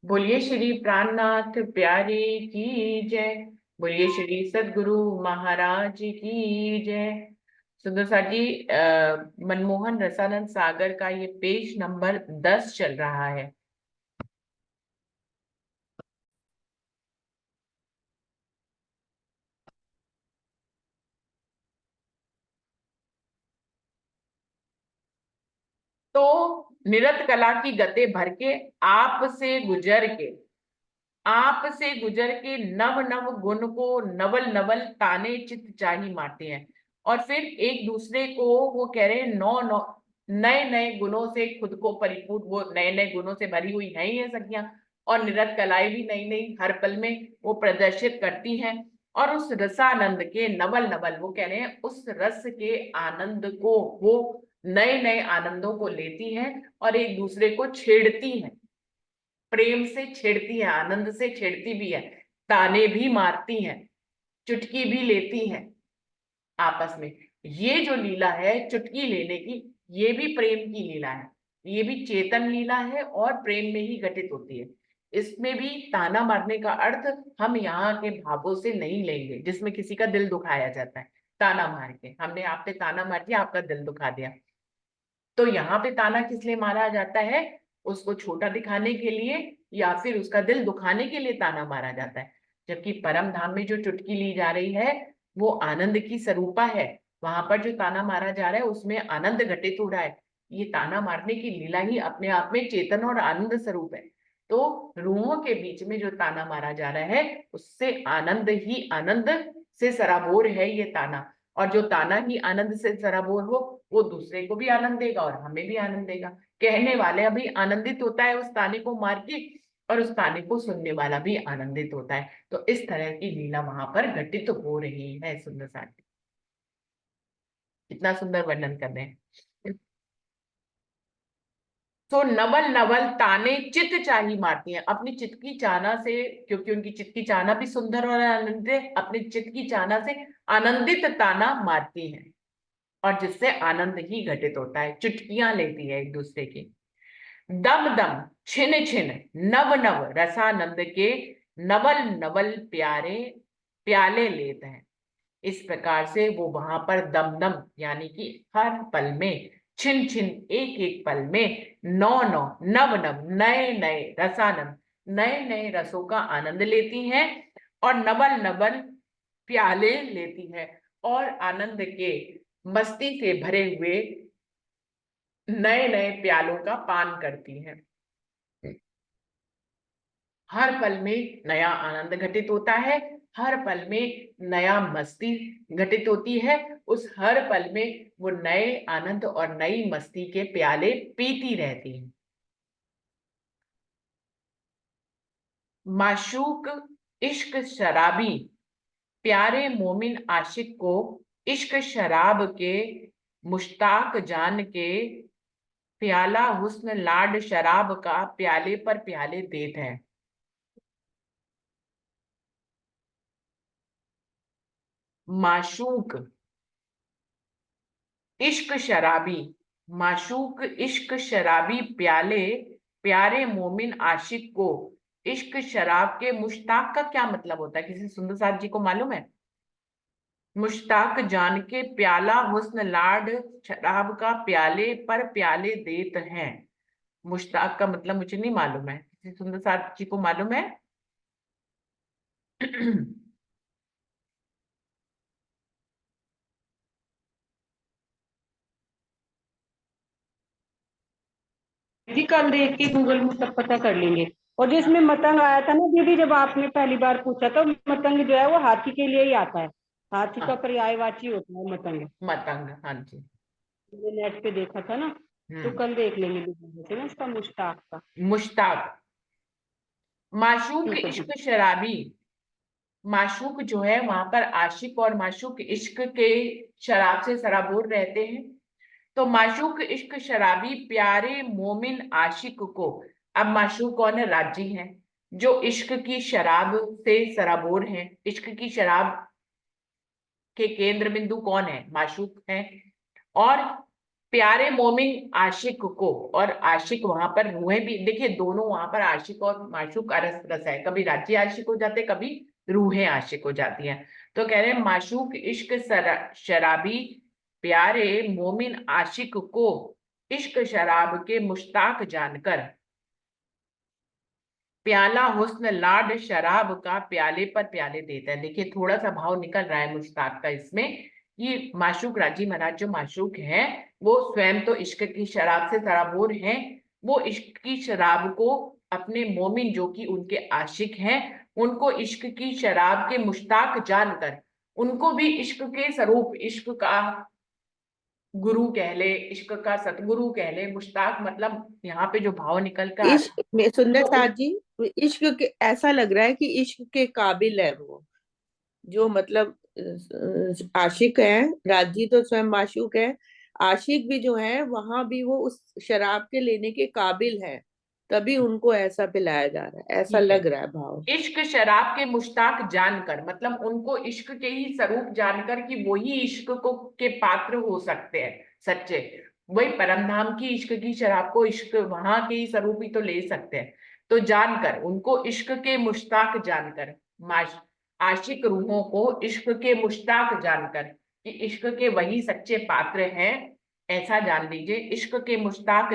बोलिए श्री प्राणनाथ प्यारे की जय। बोलिए श्री सद्गुरु महाराज की जय। सुंदर सा जी, मनमोहन रसानंद सागर का ये पेज नंबर 10 चल रहा है। तो निरत कला की गते भर के आप से गुजर के नव नव गुण को नवल नवल ताने चित चाही मारते हैं। और फिर एक दूसरे को वो कह रहे हैं नौ नौ नए नए गुणों से खुद को परिपूर्ण, वो नए नए गुणों से भरी हुई है ही है सखियां। और निरत कलाएं भी नई नई हर पल में वो प्रदर्शित करती हैं। और उस रसानंद के नवल नवल, वो कह रहे हैं उस रस के आनंद को वो नए नए आनंदों को लेती हैं और एक दूसरे को छेड़ती हैं, प्रेम से छेड़ती है, आनंद से छेड़ती भी है, ताने भी मारती हैं, चुटकी भी लेती हैं आपस में। ये जो लीला है चुटकी लेने की, ये भी प्रेम की लीला है। ये भी चेतन लीला है और प्रेम में ही घटित होती है। इसमें भी ताना मारने का अर्थ हम यहाँ के भावों से नहीं लेंगे जिसमें किसी का दिल दुखाया जाता है। ताना मार के हमने आप पे ताना मार दिया, आपका दिल दुखा दिया। तो यहाँ पे ताना किस लिए मारा जाता है? उसको छोटा दिखाने के लिए या फिर उसका दिल दुखाने के लिए ताना मारा जाता है। जबकि परम धाम में जो चुटकी ली जा रही है वो आनंद की स्वरूपा है। वहां पर जो ताना मारा जा रहा है उसमें आनंद घटित हो रहा है। ये ताना मारने की लीला ही अपने आप में चेतन और आनंद स्वरूप है। तो रूहों के बीच में जो ताना मारा जा रहा है उससे आनंद ही आनंद से सराबोर है ये ताना। और जो ताना ही आनंद से सराबोर हो वो दूसरे को भी आनंद देगा और हमें भी आनंद देगा। कहने वाले अभी आनंदित होता है उस ताने को मार के, और उस ताने को सुनने वाला भी आनंदित होता है। तो इस तरह की लीला वहां पर घटित हो रही है। सुंदर साथी, कितना सुंदर वर्णन कर रहे हैं। तो नवल नवल ताने चित चाही मारती हैं अपनी चित की चाहना से, क्योंकि उनकी चित की चाहना भी सुंदर और आनंदित है। अपनी चित की चाहना से आनंदित ताना मारती हैं और जिससे आनंद ही घटित होता है। चुटकियां लेती है एक दूसरे की। दम दम छिन छिन नव नव रसानंद के नवल नवल प्यारे प्याले लेते हैं। इस प्रकार से वो वहां पर दम दम यानी कि हर पल में, छिन छिन एक एक पल में, नौ नौ नव नव नए नए रसानंद, नए नए रसों का आनंद लेती हैं और नवल नवल प्याले लेती है और आनंद के मस्ती से भरे हुए नए नए प्यालों का पान करती हैं। हर पल में नया आनंद घटित होता है, हर पल में नया मस्ती घटित होती है। उस हर पल में वो नए आनंद और नई मस्ती के प्याले पीती रहती है। माशूक इश्क शराबी प्यारे मोमिन आशिक को इश्क शराब के मुश्ताक जान के प्याला हुस्न लाड शराब का प्याले पर प्याले देत है। माशूक इश्क शराबी, माशूक इश्क शराबी प्याले प्यारे मोमिन आशिक को इश्क शराब के मुश्ताक का क्या मतलब होता है? किसी सुंदर साथ जी को मालूम है? मुश्ताक जान के प्याला हुस्न लाड शराब का प्याले पर प्याले देत हैं। मुश्ताक का मतलब मुझे नहीं मालूम है, किसी सुंदर साथ जी को मालूम है? जी कल देख के गूगल में सब पता कर लेंगे। और जिसमें मतंग आया था ना दीदी, जब आपने पहली बार पूछा तो मतंग जो है वो हाथी के लिए ही आता है। हाथी का हाँ, पर्यायवाची होता है मतंग। मतंग, हाँ जी। मैंने नेट पे देखा था ना। तो हम्म। कल देख लेंगे गूगल से ना इसका मुश्ताक का। मुश्ताक, माशूक ठीक है इश्क ठीक। शराबी। माशूक जो है वहां पर आशिक और माशूक इश्क के शराब से सराबोर रहते हैं। तो माशूक इश्क शराबी प्यारे मोमिन आशिक को, अब माशूक कौन है? राजी हैं जो इश्क की शराब से सराबोर हैं। इश्क की शराब के केंद्र बिंदु कौन है? माशूक है। और प्यारे मोमिन आशिक को, और आशिक वहां पर रूहें भी, देखिए दोनों वहां पर आशिक और माशूक अरस परस है, कभी राजी आशिक हो जाते, कभी रूहें आशिक हो जाती हैं। तो कह रहे हैं माशूक इश्क शराबी प्यारे मोमिन आशिक को इश्क शराब के मुश्ताक जानकर, प्याला हुस्न लाड शराब का प्याले पर प्याले देता है। देखिए थोड़ा सा भाव निकल रहा है मुश्ताक का इसमें, कि माशूक राजी महाराज जो माशूक हैं वो स्वयं तो इश्क की शराब से सराबोर हैं, वो इश्क की शराब को अपने मोमिन जो कि उनके आशिक हैं उनको इश्क की शराब के मुश्ताक जानकर, उनको भी इश्क के स्वरूप, इश्क का गुरु कह ले, इश्क का सतगुरु कह ले, मुश्ताक मतलब यहाँ पे जो भाव निकल कर आ रहा इश्क में सुंदर है साथ जी, इश्क के ऐसा लग रहा है कि इश्क के काबिल है वो, जो मतलब आशिक है, राजी तो स्वयं माशूक है, आशिक भी जो है वहां भी वो उस शराब के लेने के काबिल है, तभी उनको ऐसा पिलाया जा रहा है, ऐसा ठीक है। लग रहा है भाव। इश्क शराब के मुश्ताक जानकर मतलब उनको इश्क के ही स्वरूप जानकर कि वही इश्क को के पात्र हो सकते हैं सच्चे, वही परम धाम की इश्क की शराब को इश्क वहां के ही स्वरूप ही तो ले सकते हैं। तो जानकर उनको इश्क के मुश्ताक जानकर, आशिक रूहों को इश्क के मुश्ताक जानकर कि इश्क के वही सच्चे पात्र हैं, ऐसा जान लीजिए। इश्क के मुश्ताक